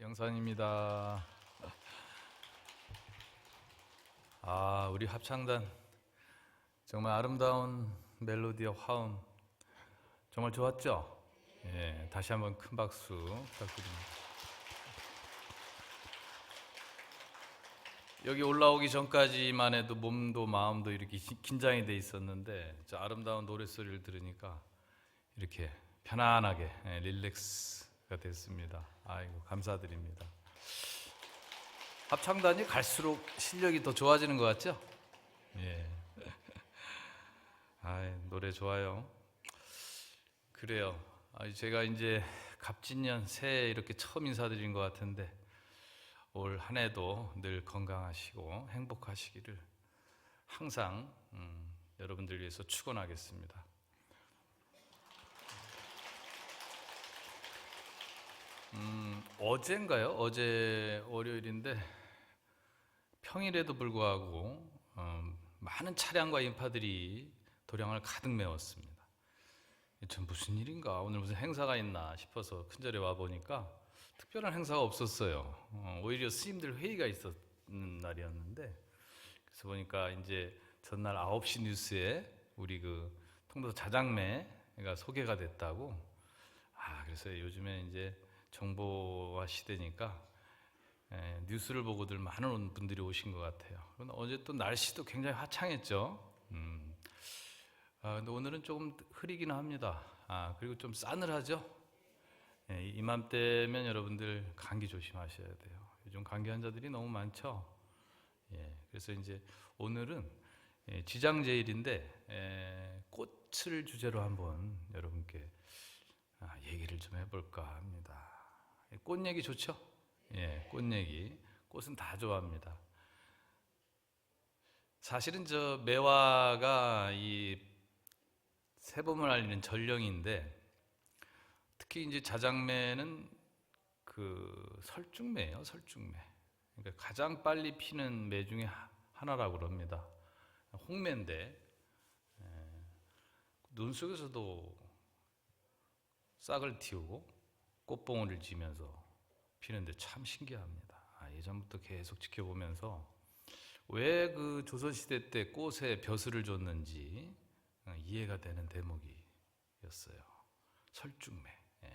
영산입니다. 우리 합창단 정말 아름다운 멜로디와 화음 정말 좋았죠? 예, 다시 한번 큰 박수 부탁드립니다. 여기 올라오기 전까지만 해도 몸도 마음도 이렇게 긴장이 돼 있었는데 저 아름다운 노랫소리를 들으니까 이렇게 편안하게 릴렉스가 됐습니다. 아이고 감사드립니다. 합창단이 갈수록 실력이 더 좋아지는 것 같죠? 예. 노래 좋아요. 그래요. 제가 이제 갑진년 새해 이렇게 처음 인사드린 것 같은데 올 한 해도 늘 건강하시고 행복하시기를 항상 여러분들 위해서 축원하겠습니다. 어젠가요? 어제 월요일인데 평일에도 불구하고 많은 차량과 인파들이 도량을 가득 메웠습니다. 전 무슨 일인가? 오늘 무슨 행사가 있나 싶어서 큰절에 와 보니까 특별한 행사가 없었어요. 오히려 스님들 회의가 있었는 날이었는데 그래서 보니까 이제 전날 9시 뉴스에 우리 그 통도 자장매가 소개가 됐다고. 그래서 요즘에 이제 정보화 시대니까 뉴스를 보고들 많은 분들이 오신 것 같아요. 그런데 어제 또 날씨도 굉장히 화창했죠. 근데 오늘은 조금 흐리긴 합니다. 그리고 좀 싸늘하죠. 이맘때면 여러분들 감기 조심하셔야 돼요. 요즘 감기 환자들이 너무 많죠. 그래서 이제 오늘은 지장제일인데 꽃을 주제로 한번 여러분께 얘기를 좀 해볼까 합니다. 꽃 얘기 좋죠? 꽃 얘기. 꽃은 다 좋아합니다. 사실은 저 매화가 이 새봄을 알리는 전령인데 특히 이제 자장매는 그 설중매예요, 설중매. 그러니까 가장 빨리 피는 매 중에 하나라고 그럽니다. 홍매인데 눈 속에서도 싹을 틔우고 꽃봉오리를 지면서 피는데 참 신기합니다. 예전부터 계속 지켜보면서 왜 그 조선시대 때 꽃에 벼슬을 줬는지 이해가 되는 대목이었어요. 설중매.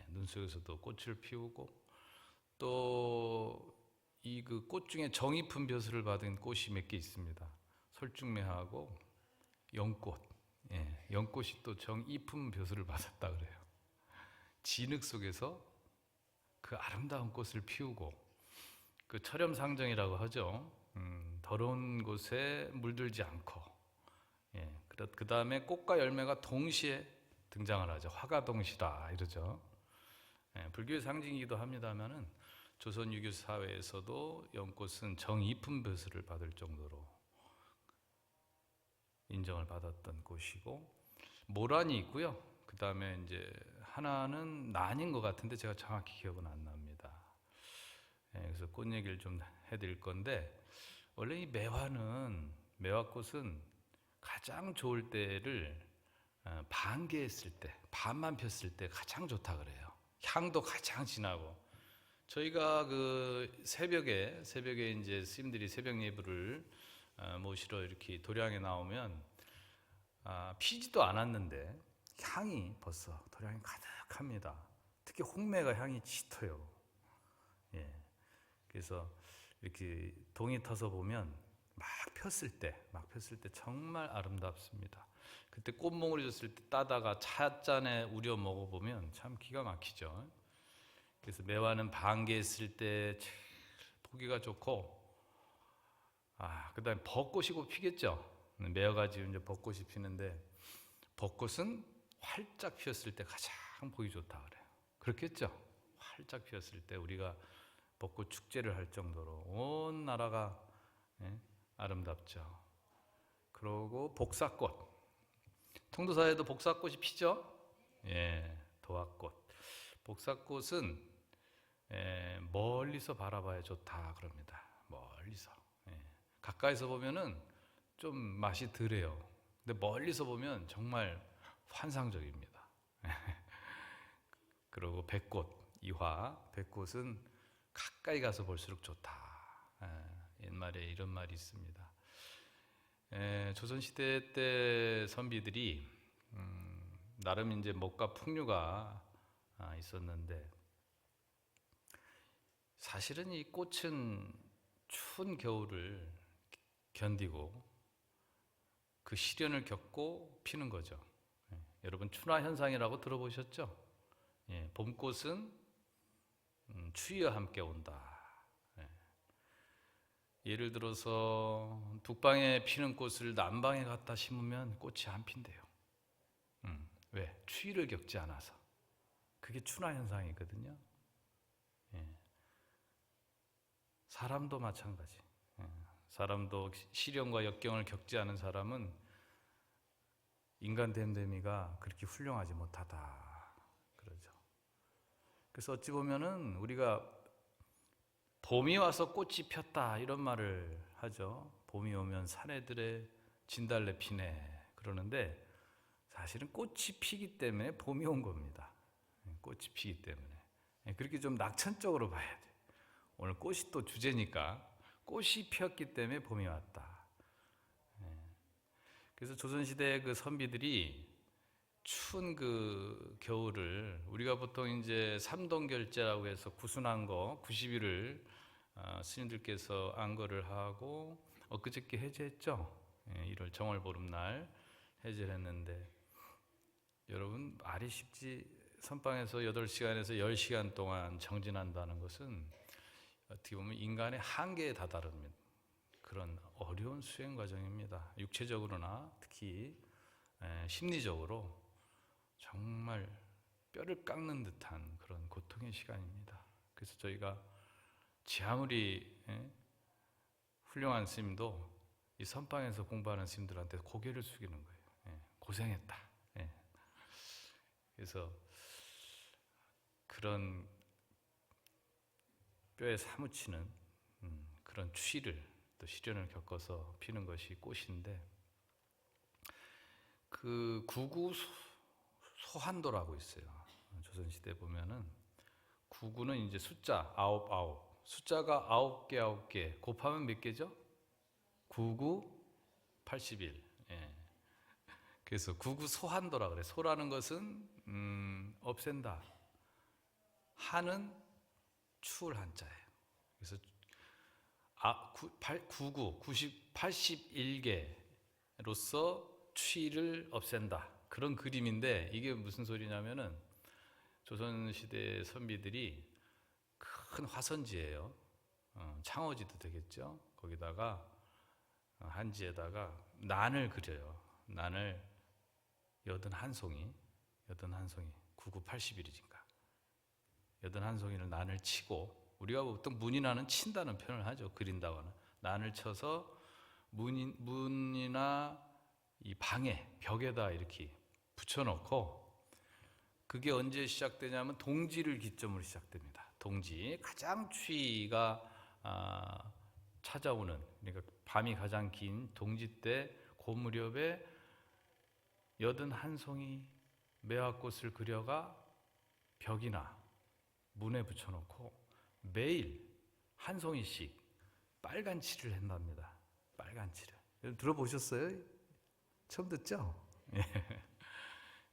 눈 속에서도 꽃을 피우고 또 이 그 꽃 중에 정 이쁜 벼슬을 받은 꽃이 몇 개 있습니다. 설중매하고 연꽃. 연꽃이 또 정 이쁜 벼슬을 받았다 그래요. 진흙 속에서 그 아름다운 꽃을 피우고 그 철염상정이라고 하죠. 더러운 곳에 물들지 않고 그 다음에 꽃과 열매가 동시에 등장을 하죠. 화가동시라 이러죠. 불교의 상징이기도 합니다만은 조선 유교 사회에서도 연꽃은 정 이쁜 벼슬을 받을 정도로 인정을 받았던 꽃이고 모란이 있고요. 그 다음에 이제 하나는 난인 것 같은데 제가 정확히 기억은 안 납니다. 그래서 꽃 얘기를 좀 해드릴 건데 원래 이 매화꽃은 가장 좋을 때를 반개했을 때, 반만 폈을 때 가장 좋다 그래요. 향도 가장 진하고 저희가 그 새벽에 이제 스님들이 새벽 예불을 모시러 이렇게 도량에 나오면 피지도 않았는데 향이 벌써 도량이 가득합니다. 특히 홍매가 향이 짙어요. 그래서 이렇게 동이 터서 보면 막 폈을 때 정말 아름답습니다. 그때 꽃몽울이 졌을 때 따다가 찻잔에 우려 먹어보면 참 기가 막히죠. 그래서 매화는 반개했을 때 보기가 좋고, 그 다음에 벚꽃이 곧 피겠죠. 매화가 지금 이제 벚꽃이 피는데 벚꽃은 활짝 피었을 때 가장 보기 좋다 그래요. 그렇겠죠? 활짝 피었을 때 우리가 벚꽃 축제를 할 정도로 온 나라가 아름답죠. 그리고 복사꽃. 통도사에도 복사꽃이 피죠? 도화꽃. 복사꽃은 멀리서 바라봐야 좋다 그럽니다. 멀리서. 가까이서 보면은 좀 맛이 덜해요. 근데 멀리서 보면 정말 환상적입니다. 그리고 백꽃, 이화. 백꽃은 가까이 가서 볼수록 좋다. 옛말에 이런 말이 있습니다. 조선시대 때 선비들이 나름 이제 먹과 풍류가 있었는데, 사실은 이 꽃은 추운 겨울을 견디고 그 시련을 겪고 피는 거죠. 여러분 추나 현상이라고 들어보셨죠? 봄꽃은 추위와 함께 온다. 예를 들어서 북방에 피는 꽃을 남방에 갖다 심으면 꽃이 안 핀대요. 왜? 추위를 겪지 않아서. 그게 추나 현상이거든요. 사람도 마찬가지. 사람도 시련과 역경을 겪지 않은 사람은 인간 됨됨이가 그렇게 훌륭하지 못하다 그러죠. 그래서 어찌 보면은 우리가 봄이 와서 꽃이 폈다 이런 말을 하죠. 봄이 오면 사내들의 진달래 피네 그러는데, 사실은 꽃이 피기 때문에 봄이 온 겁니다. 꽃이 피기 때문에. 그렇게 좀 낙천적으로 봐야 돼요. 오늘 꽃이 또 주제니까 꽃이 피었기 때문에 봄이 왔다. 그래서 조선시대 그 선비들이 추운 그 겨울을, 우리가 보통 이제 삼동결제라고 해서 구순한 거 90일을 스님들께서 안거를 하고 엊그저께 해제했죠. 1월 정월보름날 해제를 했는데, 여러분 말이 쉽지, 선방에서 8시간에서 10시간 동안 정진한다는 것은 어떻게 보면 인간의 한계에 다다른 그런 어려운 수행 과정입니다. 육체적으로나 특히 심리적으로 정말 뼈를 깎는 듯한 그런 고통의 시간입니다. 그래서 저희가 아무리 훌륭한 스님도 이 선방에서 공부하는 스님들한테 고개를 숙이는 거예요. 고생했다. 그래서 그런 뼈에 사무치는 그런 추위를 또 시련을 겪어서 피는 것이 꽃인데, 그 구구 소환도라고 있어요. 조선시대 보면은 구구는 이제 숫자 아홉, 숫자가 9개 곱하면 몇 개죠? 99, 81. 그래서 구구 소환도라 그래. 소라는 것은 없앤다. 한은 추울 한자예요. 그래서 81개로서 추위를 없앤다. 그런 그림인데, 이게 무슨 소리냐면은 조선시대 선비들이 큰 화선지예요. 창호지도 되겠죠. 거기다가 한지에다가 난을 그려요. 난을 81송이, 9980일이니까 81송이를 난을 치고, 우리가 보통 문이나는 친다는 표현을 하죠. 그린다거나. 난을 쳐서 문이나 이 방에, 벽에다 이렇게 붙여놓고, 그게 언제 시작되냐면 동지를 기점으로 시작됩니다. 동지, 가장 추위가 찾아오는, 그러니까 밤이 가장 긴 동지 때 그 무렵에 81송이 매화꽃을 그려가 벽이나 문에 붙여놓고 매일 한 송이씩 빨간 칠을 한답니다. 빨간 칠을. 여러분 들어보셨어요? 처음 듣죠?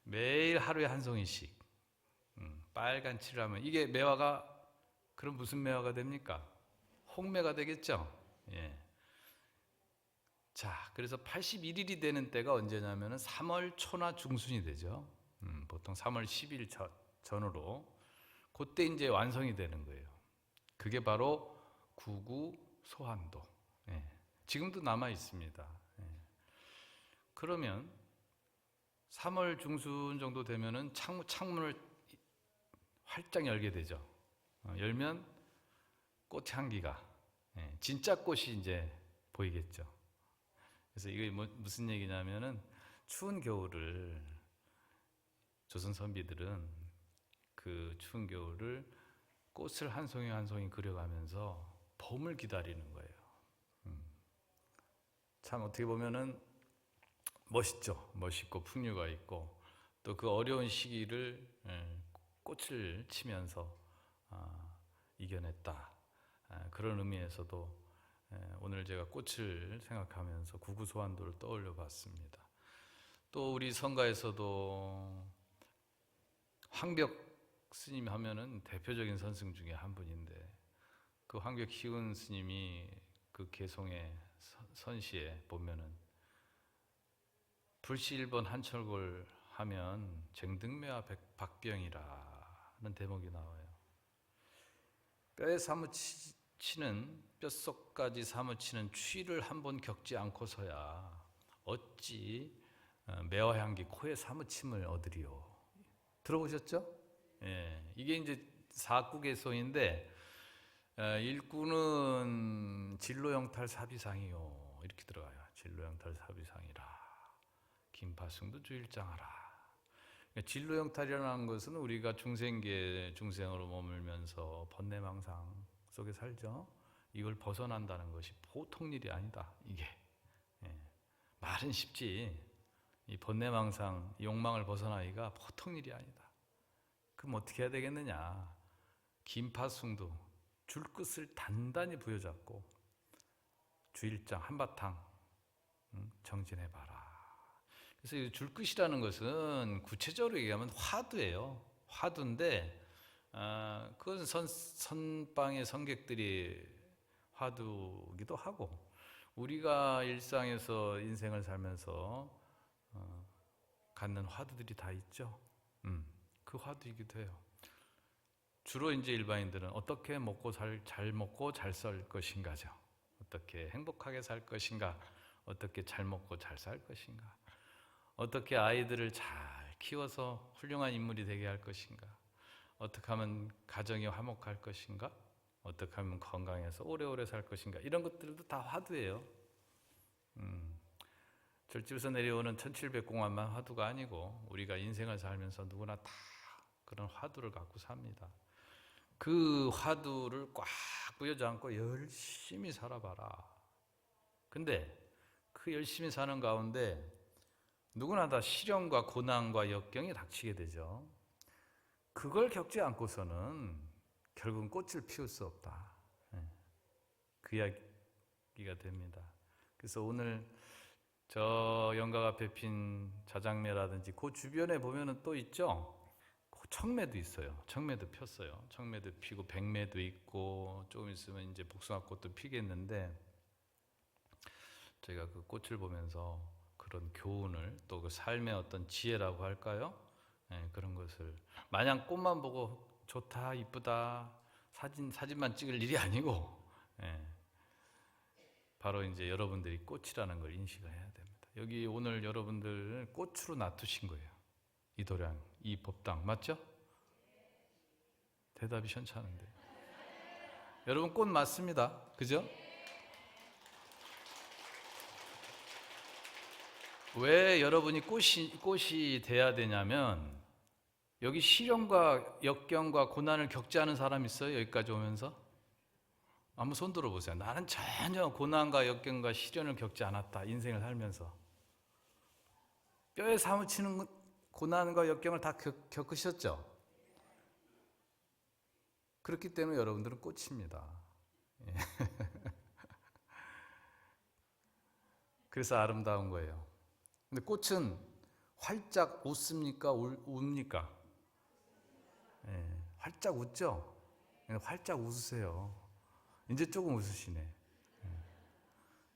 매일 하루에 한 송이씩 빨간 칠을 하면 이게 매화가, 그럼 무슨 매화가 됩니까? 홍매가 되겠죠? 자, 그래서 81일이 되는 때가 언제냐면 3월 초나 중순이 되죠. 보통 3월 10일 전후로. 그때 이제 완성이 되는 거예요. 그게 바로 구구 소환도. 지금도 남아 있습니다. 그러면 3월 중순 정도 되면은 창문을 활짝 열게 되죠. 열면 꽃향기가, 진짜 꽃이 이제 보이겠죠. 그래서 이게 무슨 얘기냐면은, 추운 겨울을 조선 선비들은 그 추운 겨울을 꽃을 한 송이 한 송이 그려가면서 봄을 기다리는 거예요. 참 어떻게 보면은 멋있죠. 멋있고 풍류가 있고, 또 그 어려운 시기를 꽃을 치면서 이겨냈다. 그런 의미에서도 오늘 제가 꽃을 생각하면서 구구소환도를 떠올려 봤습니다. 또 우리 성가에서도 황벽 스님 하면은 대표적인 선승 중에 한 분인데, 그 황벽 희운 스님이 그 개송의 선시에 보면은 불시일번 한철골 하면 쟁등매와 박병이라는 대목이 나와요. 뼈에 사무치는, 뼛속까지 사무치는 추위를 한 번 겪지 않고서야 어찌 매화향기 코에 사무침을 얻으리요. 들어보셨죠? 예, 이게 이제 사구개송인데, 일구는 진로영탈 사비상이요 이렇게 들어가요. 진로영탈 사비상이라 김파승도 주일장하라. 진로영탈이라는 것은 우리가 중생계 중생으로 머물면서 번뇌망상 속에 살죠. 이걸 벗어난다는 것이 보통 일이 아니다. 이게 말은 쉽지, 이 번뇌망상 욕망을 벗어나기가 보통 일이 아니다. 그럼 어떻게 해야 되겠느냐? 김파승도 줄끝을 단단히 부여잡고 주일장 한바탕 정진해봐라. 그래서 이 줄끝이라는 것은 구체적으로 얘기하면 화두예요. 화두인데 그것은 선방의 선객들이 화두기도 하고, 우리가 일상에서 인생을 살면서 갖는 화두들이 다 있죠. 그 화두이기도 해요. 주로 이제 일반인들은 어떻게 잘 먹고 잘 살 것인가죠. 어떻게 행복하게 살 것인가, 어떻게 잘 먹고 잘 살 것인가, 어떻게 아이들을 잘 키워서 훌륭한 인물이 되게 할 것인가, 어떻게 하면 가정이 화목할 것인가, 어떻게 하면 건강해서 오래오래 살 것인가, 이런 것들도 다 화두예요. 절집에서 내려오는 1700공안만 화두가 아니고 우리가 인생을 살면서 누구나 다 그런 화두를 갖고 삽니다. 그 화두를 꽉 부여잡고 열심히 살아봐라. 근데 그 열심히 사는 가운데 누구나 다 시련과 고난과 역경이 닥치게 되죠. 그걸 겪지 않고서는 결국은 꽃을 피울 수 없다. 그 이야기가 됩니다. 그래서 오늘 저 영각 앞에 핀 자장매라든지 그 주변에 보면은 또 있죠. 청매도 있어요. 청매도 폈어요. 청매도 피고 백매도 있고, 조금 있으면 이제 복숭아꽃도 피겠는데, 제가 그 꽃을 보면서 그런 교훈을, 또 그 삶의 어떤 지혜라고 할까요? 그런 것을, 마냥 꽃만 보고 좋다 이쁘다 사진만 찍을 일이 아니고, 바로 이제 여러분들이 꽃이라는 걸 인식을 해야 됩니다. 여기 오늘 여러분들 꽃으로 놔두신 거예요. 이 도량, 이 법당, 맞죠? 대답이 현찮은데. 여러분 꽃 맞습니다. 그죠? 왜 여러분이 꽃이 돼야 되냐면, 여기 시련과 역경과 고난을 겪지 않은 사람 있어요? 여기까지 오면서? 한번 손 들어보세요. 나는 전혀 고난과 역경과 시련을 겪지 않았다. 인생을 살면서. 뼈에 사무치는 고난과 역경을 다 겪으셨죠? 그렇기 때문에 여러분들은 꽃입니다. 그래서 아름다운 거예요. 근데 꽃은 활짝 웃습니까? 웁니까? 활짝 웃죠? 활짝 웃으세요. 이제 조금 웃으시네.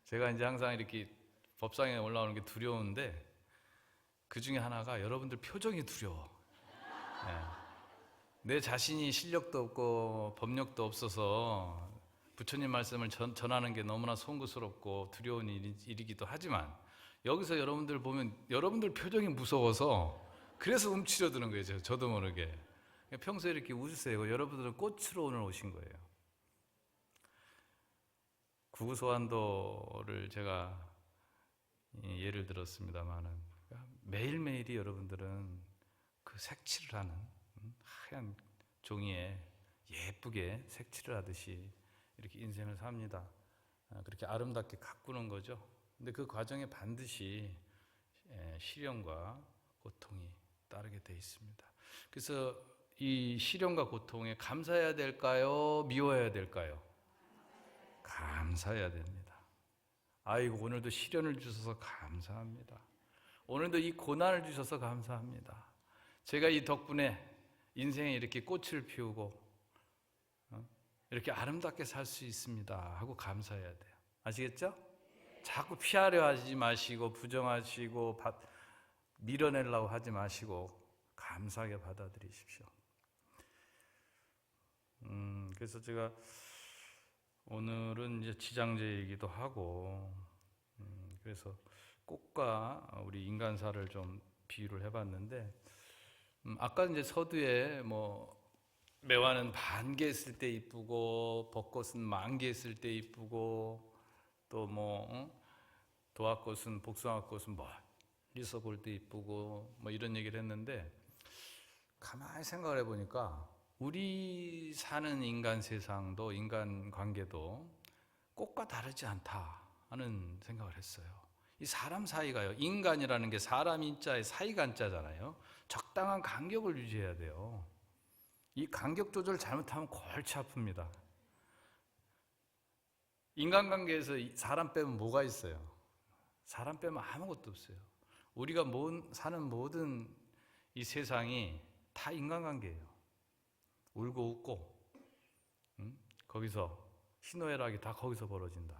제가 이제 항상 이렇게 법상에 올라오는 게 두려운데, 그 중에 하나가 여러분들 표정이 두려워. 내 자신이 실력도 없고 법력도 없어서 부처님 말씀을 전하는 게 너무나 송구스럽고 두려운 일이기도 하지만, 여기서 여러분들 보면 여러분들 표정이 무서워서 그래서 움츠려드는 거예요. 저도 모르게. 평소에 이렇게 웃으세요. 여러분들은 꽃으로 오늘 오신 거예요. 구구소환도를 제가 예를 들었습니다마는, 매일매일이 여러분들은 그 색칠을 하는, 하얀 종이에 예쁘게 색칠을 하듯이 이렇게 인생을 삽니다. 그렇게 아름답게 가꾸는 거죠. 근데 그 과정에 반드시 시련과 고통이 따르게 돼 있습니다. 그래서 이 시련과 고통에 감사해야 될까요? 미워해야 될까요? 감사해야 됩니다. 아이고, 오늘도 시련을 주셔서 감사합니다. 오늘도 이 고난을 주셔서 감사합니다. 제가 이 덕분에 인생에 이렇게 꽃을 피우고 이렇게 아름답게 살 수 있습니다 하고 감사해야 돼요. 아시겠죠? 자꾸 피하려 하지 마시고 부정하시고 밀어내려고 하지 마시고 감사하게 받아들이십시오. 그래서 제가 오늘은 이제 지장제이기도 하고 그래서 꽃과 우리 인간사를 좀 비유를 해봤는데 아까 이제 서두에 뭐 매화는 반개 있을 때 이쁘고 벚꽃은 만개 있을 때 이쁘고 또 뭐 도화꽃은 복숭아꽃은 멀리서 볼 때 이쁘고 뭐 이런 얘기를 했는데 가만히 생각을 해보니까 우리 사는 인간 세상도 인간 관계도 꽃과 다르지 않다 하는 생각을 했어요. 이 사람 사이가요, 인간이라는 게 사람 인자에 사이간자잖아요. 적당한 간격을 유지해야 돼요. 이 간격 조절 잘못하면 골치 아픕니다. 인간관계에서 사람 빼면 뭐가 있어요? 사람 빼면 아무것도 없어요. 우리가 사는 모든 이 세상이 다 인간관계예요. 울고 웃고 거기서 희노애락이 다 거기서 벌어진다.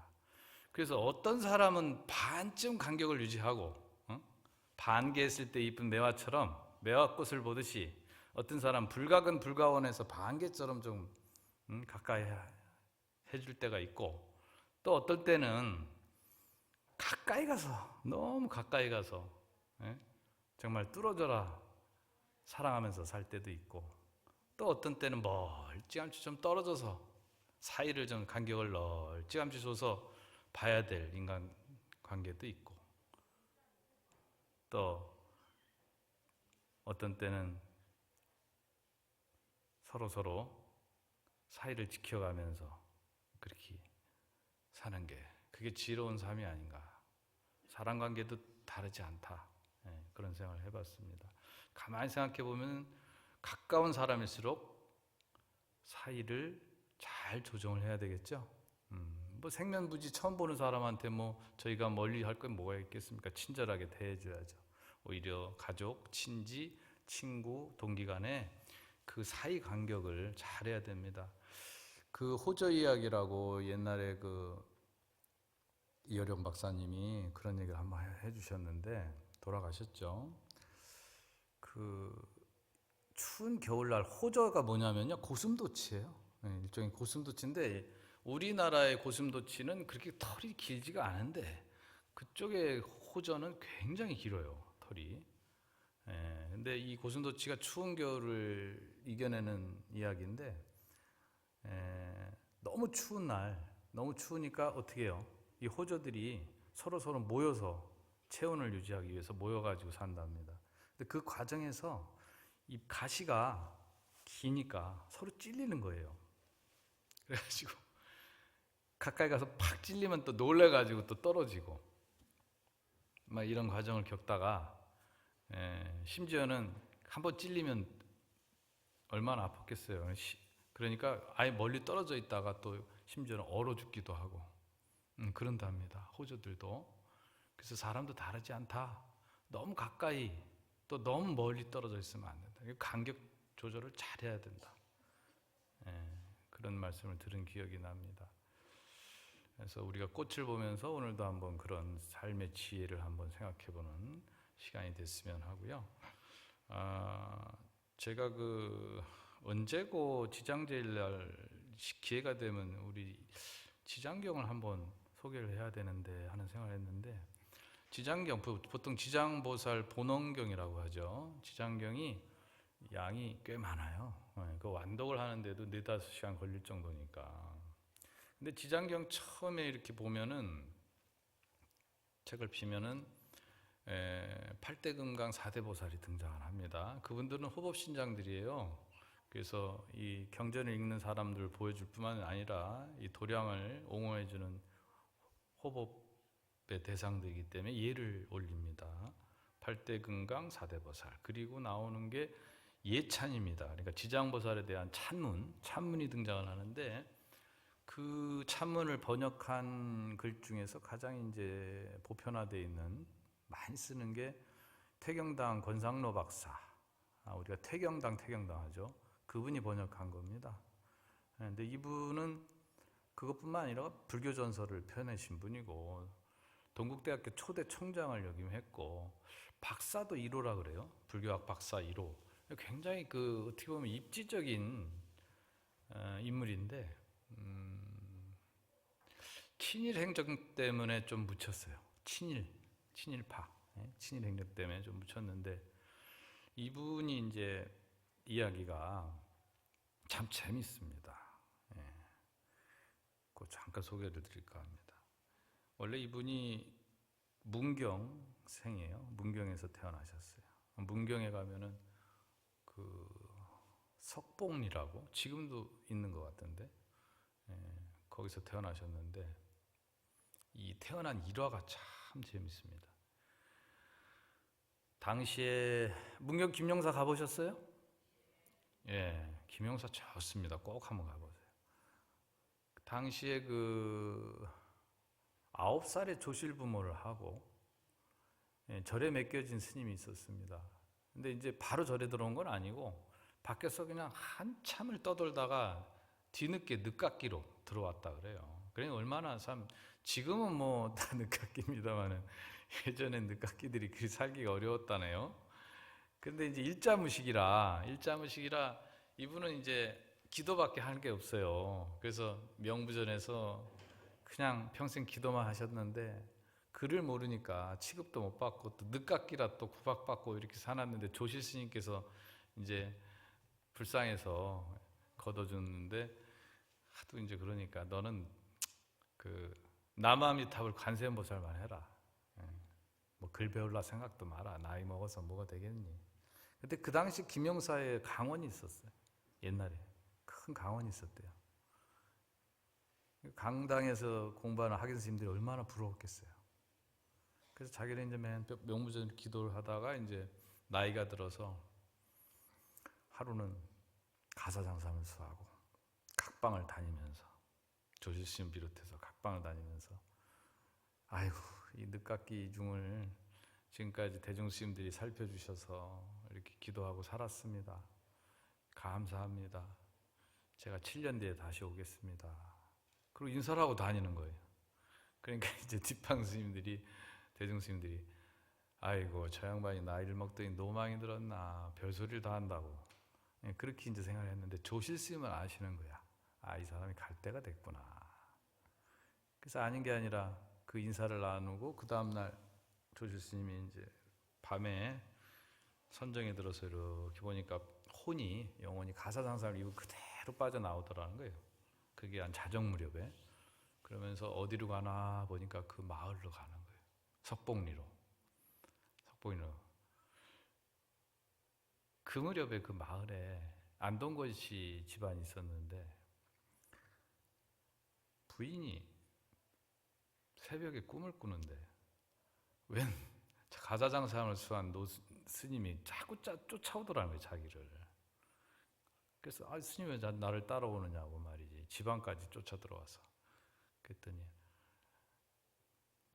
그래서 어떤 사람은 반쯤 간격을 유지하고 반개 했을 때 이쁜 매화처럼 매화꽃을 보듯이 어떤 사람 불각은 불가원에서 반개처럼 좀 가까이 해줄 때가 있고 또 어떨 때는 가까이 가서 너무 가까이 가서 정말 뚫어져라 사랑하면서 살 때도 있고 또 어떤 때는 멀찌감치 좀 떨어져서 사이를 좀 간격을 멀찌감치 줘서 봐야 될 인간 관계도 있고 또 어떤 때는 서로 사이를 지켜가면서 그렇게 사는 게 그게 지혜로운 삶이 아닌가. 사람 관계도 다르지 않다. 그런 생각을 해봤습니다. 가만히 생각해 보면 가까운 사람일수록 사이를 잘 조정을 해야 되겠죠. 뭐 생면부지 처음 보는 사람한테 뭐 저희가 멀리 할 건 뭐가 있겠습니까? 친절하게 대해줘야죠. 오히려 가족, 친지, 친구, 동기 간에 그 사이 간격을 잘해야 됩니다. 그 호저 이야기라고 옛날에 그 이어령 박사님이 그런 얘기를 한번 해주셨는데 돌아가셨죠. 그 추운 겨울날 호저가 뭐냐면요 고슴도치예요. 일종의 고슴도치인데 우리나라의 고슴도치는 그렇게 털이 길지가 않은데 그쪽의 호저는 굉장히 길어요 털이. 근데 이 고슴도치가 추운 겨울을 이겨내는 이야기인데 너무 추운 날 너무 추우니까 어떻게 해요? 이 호저들이 서로 모여서 체온을 유지하기 위해서 모여가지고 산답니다. 근데 그 과정에서 이 가시가 기니까 서로 찔리는 거예요. 그래가지고 가까이 가서 팍 찔리면 또 놀래가지고 또 떨어지고 막 이런 과정을 겪다가 심지어는 한번 찔리면 얼마나 아팠겠어요. 그러니까 아예 멀리 떨어져 있다가 또 심지어는 얼어 죽기도 하고 그런답니다. 호주들도. 그래서 사람도 다르지 않다. 너무 가까이 또 너무 멀리 떨어져 있으면 안 된다. 간격 조절을 잘해야 된다. 그런 말씀을 들은 기억이 납니다. 그래서 우리가 꽃을 보면서 오늘도 한번 그런 삶의 지혜를 한번 생각해보는 시간이 됐으면 하고요. 제가 그 언제고 지장제일날 기회가 되면 우리 지장경을 한번 소개를 해야 되는데 하는 생각을 했는데 지장경 보통 지장보살 본원경이라고 하죠. 지장경이 양이 꽤 많아요. 그 완독을 하는데도 4-5시간 걸릴 정도니까. 근데 지장경 처음에 이렇게 보면은 책을 피면은 8대 금강 4대 보살이 등장을 합니다. 그분들은 호법신장들이에요. 그래서 이 경전을 읽는 사람들을 보여줄 뿐만 아니라 이 도량을 옹호해주는 호법의 대상들이기 때문에 예를 올립니다. 8대 금강 4대 보살. 그리고 나오는 게 예찬입니다. 그러니까 지장보살에 대한 찬문이 등장을 하는데 그 찬문을 번역한 글 중에서 가장 이제 보편화되어 있는 많이 쓰는 게 태경당 권상로 박사. 우리가 태경당 하죠. 그분이 번역한 겁니다. 근데 이분은 그것뿐만 아니라 불교 전설을 펴내신 분이고 동국대학교 초대 총장을 역임했고 박사도 1호라 그래요. 불교학 박사 1호. 굉장히 그 어떻게 보면 입지적인 인물인데 친일 행정 때문에 좀 묻혔어요. 친일파, 친일 행정 때문에 좀 묻혔는데 이분이 이제 이야기가 참 재밌습니다. 그 잠깐 소개를 드릴까 합니다. 원래 이분이 문경생이에요. 문경에서 태어나셨어요. 문경에 가면은 그 석봉리라고 지금도 있는 것 같은데 거기서 태어나셨는데 이 태어난 일화가 참 재밌습니다. 당시에 문경 김영사 가보셨어요? 예, 김영사 좋습니다. 꼭 한번 가보세요. 당시에 그 9살에 조실부모를 하고 절에 맡겨진 스님이 있었습니다. 근데 이제 바로 절에 들어온 건 아니고 밖에서 그냥 한참을 떠돌다가 뒤늦게 늦깎이로 들어왔다 그래요. 그러니까 얼마나 참 지금은 뭐 다 늦깎이입니다만은 예전엔 늦깎이들이 그 살기가 어려웠다네요. 근데 이제 일자무식이라 이분은 이제 기도밖에 할 게 없어요. 그래서 명부전에서 그냥 평생 기도만 하셨는데 글을 모르니까 취급도 못 받고 또 늦깎이라 또 구박받고 이렇게 살았는데 조실 스님께서 이제 불쌍해서 걷어줬는데 하도 이제 그러니까 너는 그 남아미탑을 관세음보살만 해라. 뭐 글 배울라 생각도 마라. 나이 먹어서 뭐가 되겠니? 근데 그 당시 김영사에 강원이 있었어요. 옛날에 큰 강원이 있었대요. 강당에서 공부하는 학연 스님들이 얼마나 부러웠겠어요. 그래서 자기는 이제 맨 명무전 기도를 하다가 이제 나이가 들어서 하루는 가사장사하면서 하고 각방을 다니면서 조실스님 비롯해서 각방을 다니면서 아이고 이 늦깎이 이중을 지금까지 대중스님들이 살펴주셔서 이렇게 기도하고 살았습니다. 감사합니다. 제가 7년 뒤에 다시 오겠습니다. 그리고 인사를 하고 다니는 거예요. 그러니까 이제 뒷방 스님들이 대중스님들이 아이고 저 양반이 나이를 먹더니 노망이 들었나 별소리를 다 한다고 그렇게 이제 생각을 했는데 조실스님은 아시는 거야. 아, 이 사람이 갈 때가 됐구나. 그래서 아닌 게 아니라 그 인사를 나누고 그 다음날 조실스님이 이제 밤에 선정에 들어서 이렇게 보니까 혼이 영혼이 가사장사를 이후 그대로 빠져나오더라는 거예요. 그게 한 자정 무렵에. 그러면서 어디로 가나 보니까 그 마을로 가는 거예요. 석봉리로. 그 무렵에 그 마을에 안동건 씨 집안이 있었는데 부인이 새벽에 꿈을 꾸는데 웬 가사장사함을 수한 스님이 자꾸 쫓아오더라는 거예요, 자기를. 그래서 아, 스님 왜 나를 따라오느냐고 말이지. 집안까지 쫓아 들어와서. 그랬더니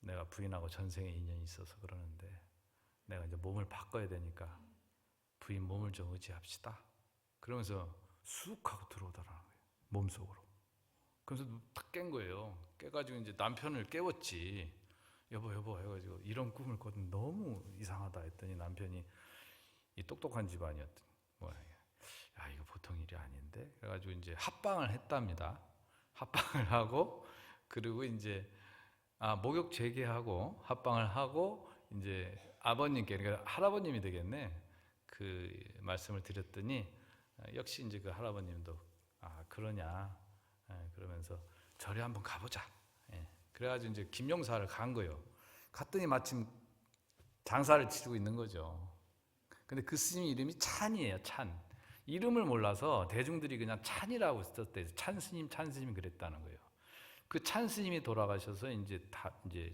내가 부인하고 전생에 인연이 있어서 그러는데 내가 이제 몸을 바꿔야 되니까 부인 몸을 좀 의지합시다. 그러면서 쑥 하고 들어오더라는 거예요. 몸속으로. 그래서 탁 깬 거예요. 깨가지고 이제 남편을 깨웠지. 여보 해가지고 이런 꿈을 꿨는데 너무 이상하다 했더니 남편이 이 똑똑한 집안이었더니 뭐야, 야 이거 보통 일이 아닌데. 그래가지고 이제 합방을 했답니다. 합방을 하고 그리고 이제 목욕 재개하고 합방을 하고 이제 아버님께 그러니까 할아버님이 되겠네. 그 말씀을 드렸더니 역시 이제 그 할아버님도 그러냐 그러면서 절에 한번 가보자. 그래가지고 이제 김영사를 간 거예요. 갔더니 마침 장사를 치르고 있는 거죠. 근데 그 스님 이름이 찬이에요. 찬. 이름을 몰라서 대중들이 그냥 찬이라고 썼대요. 찬 스님 그랬다는 거예요. 그 찬 스님이 돌아가셔서 이제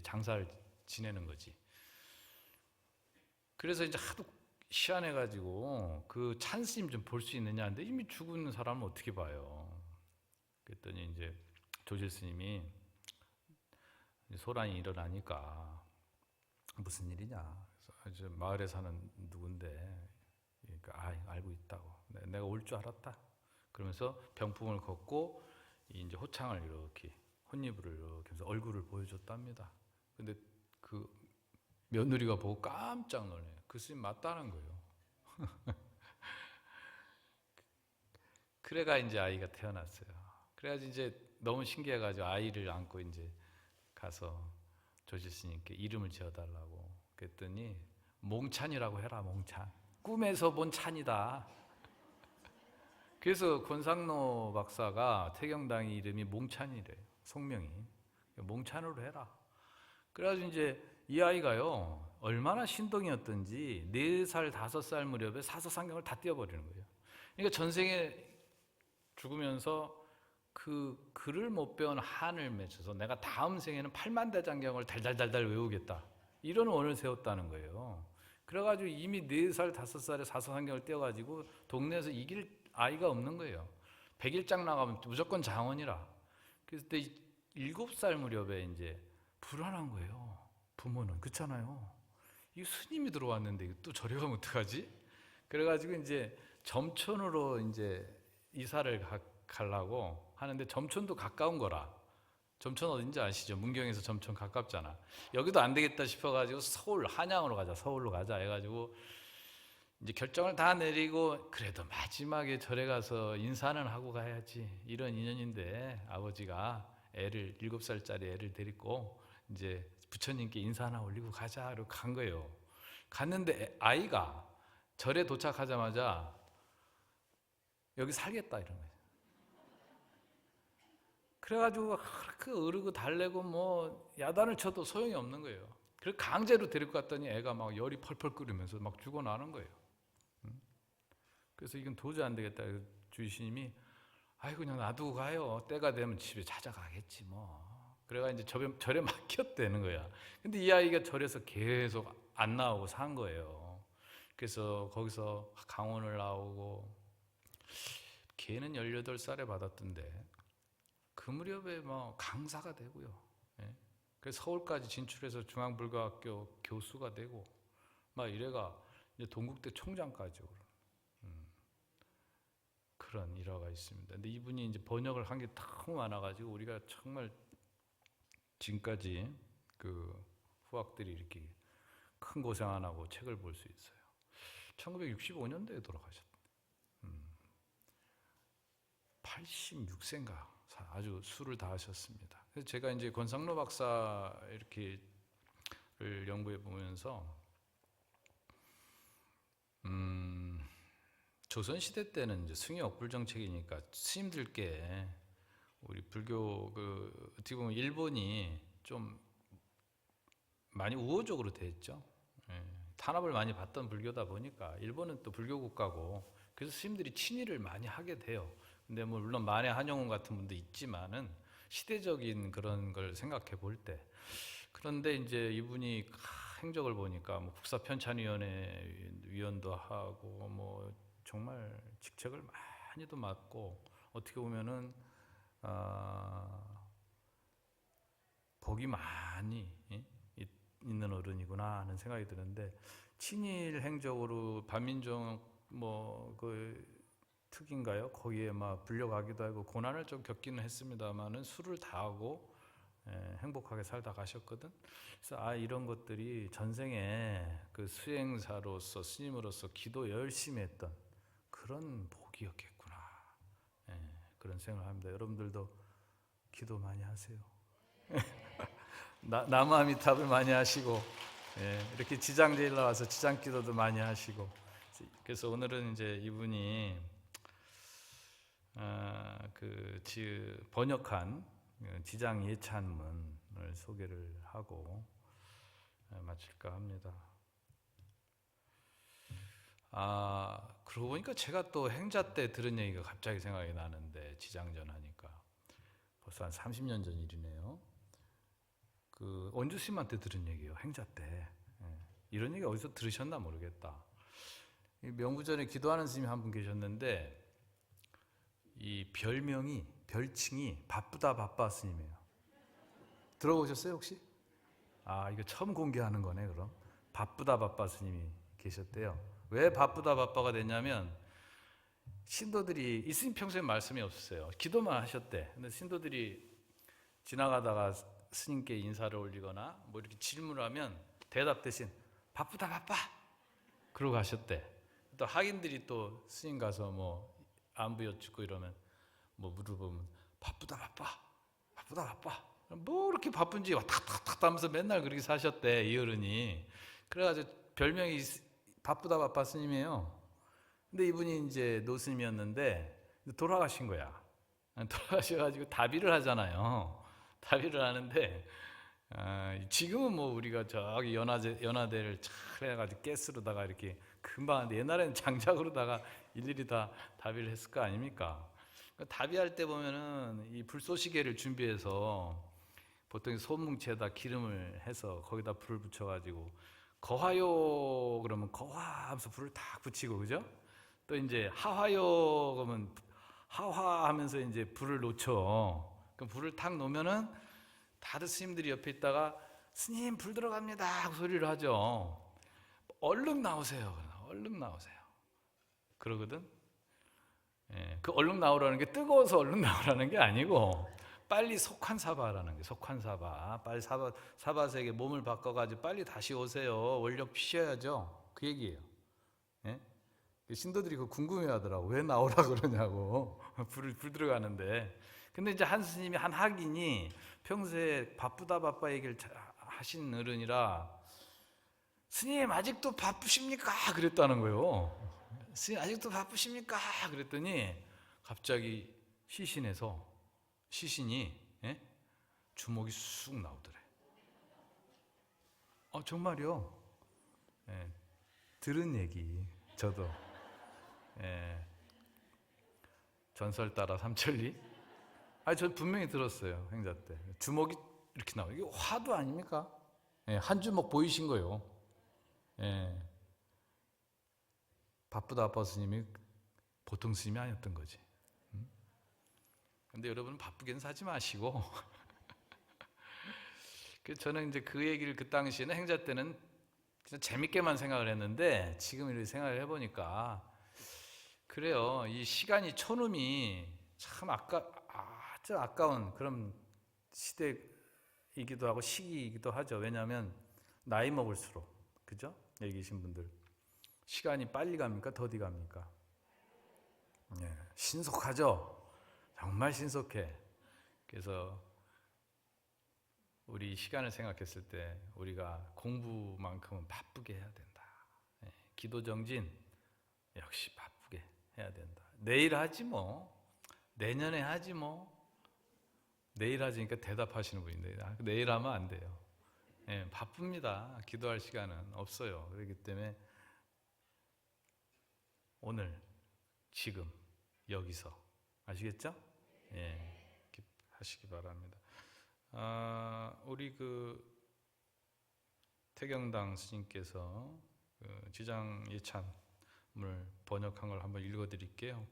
장사를 지내는 거지. 그래서 이제 하도 시안해가지고 그 찬스님 좀 볼 수 있느냐 하는데 이미 죽은 사람은 어떻게 봐요? 그랬더니 이제 조실 스님이 소란이 일어나니까 무슨 일이냐? 그래서 마을에 사는 누군데, 그러니까 알고 있다고. 내가 올 줄 알았다. 그러면서 병풍을 걷고 이제 호창을 이렇게 혼입을 이렇게 해서 얼굴을 보여줬답니다. 근데 그 며느리가 보고 깜짝 놀래요. 그 스님 맞다는 거예요. 그래가 이제 아이가 태어났어요. 그래가지고 이제 너무 신기해가지고 아이를 안고 이제 가서 조실 스님께 이름을 지어달라고 그랬더니 몽찬이라고 해라. 몽찬. 꿈에서 본 찬이다. 그래서 권상로 박사가 태경당의 이름이 몽찬이래요. 성명이. 몽찬으로 해라. 그래가지고 이제 이 아이가요 얼마나 신동이었던지 4살 5살 무렵에 사서상경을 다 띄워버리는 거예요. 그러니까 전생에 죽으면서 그 글을 못 배운 한을 맺혀서 내가 다음 생에는 8만대장경을 달달달달 외우겠다 이런 원을 세웠다는 거예요. 그래가지고 이미 4살 5살에 사서상경을 띄워가지고 동네에서 이길 아이가 없는 거예요. 100일장 나가면 무조건 장원이라. 그래서 그때 7살 무렵에 이제 불안한 거예요. 부모는. 그렇잖아요. 이 스님이 들어왔는데 또 저리 가면 어떡하지? 그래가지고 이제 점촌으로 이제 이사를 가려고 하는데 점촌도 가까운 거라. 점촌 어딘지 아시죠? 문경에서 점촌 가깝잖아. 여기도 안 되겠다 싶어가지고 서울, 한양으로 가자, 서울로 가자 해가지고 이제 결정을 다 내리고 그래도 마지막에 절에 가서 인사는 하고 가야지 이런 인연인데 아버지가 7살짜리 애를 데리고 이제 부처님께 인사 하나 올리고 가자 그러고 간 거예요. 갔는데 아이가 절에 도착하자마자 여기 살겠다 이런 거예요. 그래가지고 그 어르고 달래고 뭐 야단을 쳐도 소용이 없는 거예요. 그래서 강제로 데리고 갔더니 애가 막 열이 펄펄 끓으면서 막 죽어나는 거예요. 그래서 이건 도저히 안 되겠다. 주의스님이 아이고 그냥 놔두고 가요. 때가 되면 집에 찾아가겠지 뭐. 그래가 이제 절에 맡겼다는 거야. 근데 이 아이가 절에서 계속 안 나오고 산 거예요. 그래서 거기서 강원을 나오고 걔는 18살에 받았던데 그 무렵에 뭐 강사가 되고요. 예? 그래서 서울까지 진출해서 중앙불교학교 교수가 되고 막 이래가 이제 동국대 총장까지 오른 그런 일화가 있습니다. 근데 이분이 이제 번역을 한 게 너무 많아가지고 우리가 정말 지금까지 그 후학들이 이렇게 큰 고생 안 하고 책을 볼 수 있어요. 1965년도에 돌아가셨다. 86세인가 아주 수를 다 하셨습니다. 그래서 제가 이제 권상로 박사 이렇게를 연구해 보면서 조선 시대 때는 이제 승의 억불 정책이니까 스님들께 우리 불교 어떻게 보면 일본이 좀 많이 우호적으로 됐죠. 예, 탄압을 많이 받던 불교다 보니까 일본은 또 불교 국가고 그래서 스님들이 친일을 많이 하게 돼요. 근데 뭐 물론 만해 한용운 같은 분도 있지만은 시대적인 그런 걸 생각해 볼 때 그런데 이제 이분이 행적을 보니까 뭐 국사편찬위원회 위원도 하고 뭐 정말 직책을 많이도 맡고 어떻게 보면은 복이 많이 있는 어른이구나 하는 생각이 드는데 친일 행적으로 반민족 그 특인가요? 거기에 막 불려가기도 하고 고난을 좀 겪기는 했습니다만은 수를 다하고 행복하게 살다 가셨거든. 그래서 이런 것들이 전생에 그 수행사로서 스님으로서 기도 열심히 했던 그런 복이었겠구나. 그런 생각을 합니다. 여러분들도 기도 많이 하세요. 나무아미탑을 많이 하시고 이렇게 지장제일 나와서 지장기도도 많이 하시고 그래서 오늘은 이제 이분이 번역한 지장예찬문을 소개를 하고 마칠까 합니다. 그러고 보니까 제가 또 행자 때 들은 얘기가 갑자기 생각이 나는데 지장전 하니까 벌써 한 30년 전 일이네요. 원주 스님한테 들은 얘기예요. 행자 때. 이런 얘기 어디서 들으셨나 모르겠다. 명부전에 기도하는 스님이 한 분 계셨는데 이 별칭이 바쁘다 바빠 스님이에요. 들어보셨어요 혹시? 아, 이거 처음 공개하는 거네. 그럼 바쁘다 바빠 스님이 계셨대요. 왜 바쁘다 바빠가 됐냐면 신도들이, 이 스님 평소에 말씀이 없었어요. 기도만 하셨대. 근데 신도들이 지나가다가 스님께 인사를 올리거나 뭐 이렇게 질문을 하면 대답 대신 바쁘다 바빠 그러고 가셨대. 또 학인들이 또 스님 가서 뭐 안부 여쭙고 이러면 뭐 물어보면 바쁘다 바빠 뭐 이렇게 바쁜지 탁탁탁 하면서 맨날 그렇게 사셨대, 이 어른이. 그래가지고 별명이 바쁘다 바빠 스님이에요. 근데 이분이 이제 노스님이었는데 돌아가신 거야. 돌아가셔가지고 다비를 하잖아요. 다비를 하는데 지금은 뭐 우리가 저기 연화대를 잘 해가지고 가스로다가 이렇게 금방 하는데 옛날에는 장작으로다가 일일이 다 다비를 했을 거 아닙니까? 다비할 때 보면은 이 불쏘시개를 준비해서 보통 소뭉치에다 기름을 해서 거기다 불을 붙여가지고 거화요 그러면 거화 하면서 불을 탁 붙이고, 그죠? 또 이제 하화요 그러면 하화 하면서 이제 불을 놓죠. 그럼 불을 탁 놓으면은 다들 스님들이 옆에 있다가 스님 불 들어갑니다 하고 소리를 하죠. 얼른 나오세요. 얼른 나오세요. 그러거든. 예, 그 얼른 나오라는 게 뜨거워서 얼른 나오라는 게 아니고 빨리 속환사바라는 게, 속환사바. 빨리 사바세계 몸을 바꿔가지고 빨리 다시 오세요. 원력 피셔야죠. 그 얘기예요. 예? 신도들이 그거 궁금해하더라고. 왜 나오라 그러냐고. 불 들어가는데. 근데 이제 한 스님이, 한 학인이 평소에 바쁘다 바빠 얘기를 하신 어른이라 스님 아직도 바쁘십니까? 그랬다는 거예요. 스님 아직도 바쁘십니까? 그랬더니 갑자기 시신이 예? 주먹이 쑥 나오더래. 정말요? 예, 들은 얘기 저도. 예, 전설 따라 삼천리. 저 분명히 들었어요. 행자 때 주먹이 이렇게 나와. 이게 화두 아닙니까? 예, 한 주먹 보이신 거예요. 예, 바쁘다 아빠 스님이 보통 스님이 아니었던 거지. 근데 여러분 바쁘게는 사지 마시고. 저는 이제 그 얘기를 그 당시에는, 행자 때는 그냥 재밌게만 생각을 했는데 지금 이렇게 생각을 해보니까 그래요. 이 시간이, 촌음이 참 아주 아까운 그런 시대이기도 하고 시기이기도 하죠. 왜냐하면 나이 먹을수록, 그죠? 여기 계신 분들 시간이 빨리 갑니까? 더디 갑니까? 예, 신속하죠. 정말 신속해. 그래서 우리 시간을 생각했을 때 우리가 공부만큼은 바쁘게 해야 된다. 예, 기도 정진 역시 바쁘게 해야 된다. 내일 하지 뭐, 내년에 하지 뭐. 내일 하지니까 대답하시는 분인데 내일 하면 안 돼요. 예, 바쁩니다. 기도할 시간은 없어요. 그렇기 때문에 오늘, 지금, 여기서, 아시겠죠? 예, 하시기 바랍니다. 우리 그 태경당 스님께서 그 지장 예찬을 번역한 걸 한번 읽어드릴게요.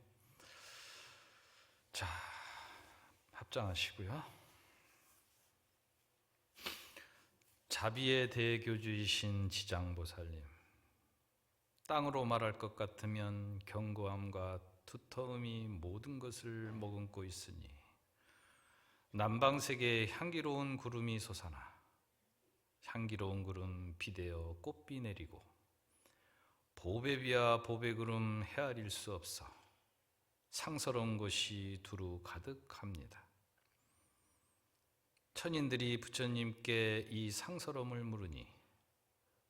자, 합장하시고요. 자비의 대교주이신 지장보살님, 땅으로 말할 것 같으면 견고함과 두터움이 모든 것을 머금고 있으니 남방세계에 향기로운 구름이 솟아나 향기로운 구름 비대어 꽃비 내리고 보배비와 보배구름 헤아릴 수 없어 상서로운 것이 두루 가득합니다. 천인들이 부처님께 이 상서로움을 물으니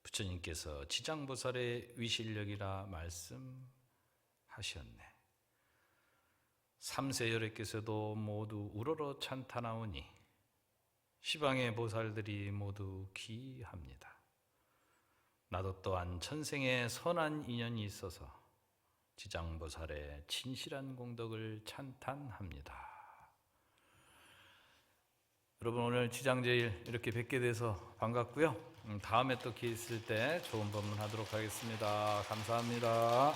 부처님께서 지장보살의 위실력이라 말씀하셨네. 삼세열애께서도 모두 우러러 찬탄하오니 시방의 보살들이 모두 귀합니다. 나도 또한 천생에 선한 인연이 있어서 지장보살의 진실한 공덕을 찬탄합니다. 여러분 오늘 지장제일 이렇게 뵙게 돼서 반갑고요. 다음에 또 기회 있을 때 좋은 법문 하도록 하겠습니다. 감사합니다.